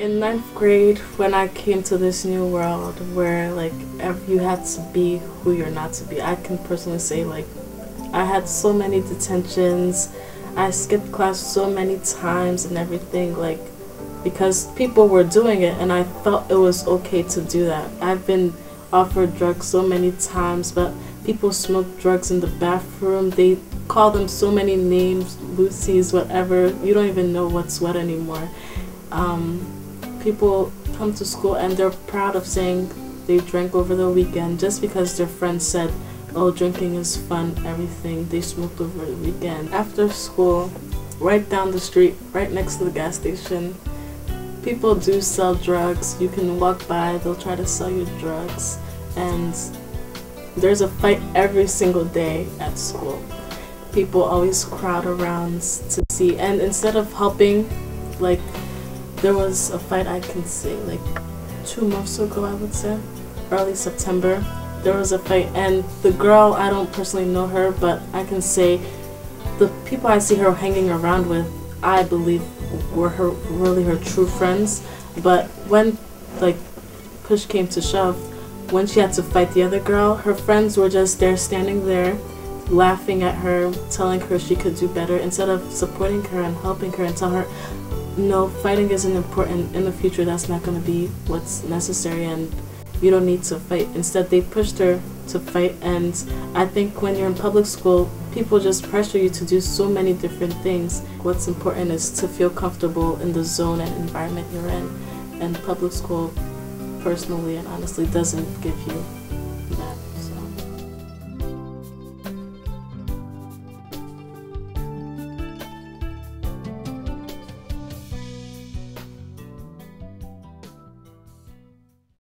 In ninth grade, when I came to this new world where like you had to be who you're not to be, I can personally say like I had so many detentions. I skipped class so many times and everything, like because people were doing it and I felt it was okay to do that. I've been offered drugs so many times, but people smoke drugs in the bathroom. They call them so many names, Lucy's, whatever. You don't even know what's what anymore. People come to school and they're proud of saying they drank over the weekend just because their friends said, oh, drinking is fun, everything. They smoked over the weekend. After school, right down the street, right next to the gas station, people do sell drugs. You can walk by, they'll try to sell you drugs. And there's a fight every single day at school. People always crowd around to see. And instead of helping, like, there was a fight I can say, like 2 months ago, I would say, early September. There was a fight, and the girl, I don't personally know her, but I can say the people I see her hanging around with, I believe were really her true friends. But when like push came to shove, when she had to fight the other girl, her friends were just there standing there laughing at her, telling her she could do better, instead of supporting her and helping her and tell her, no, fighting isn't important. In the future, that's not going to be what's necessary, and you don't need to fight. Instead, they pushed her to fight. And I think when you're in public school, people just pressure you to do so many different things. What's important is to feel comfortable in the zone and environment you're in. And public school, personally and honestly, doesn't give you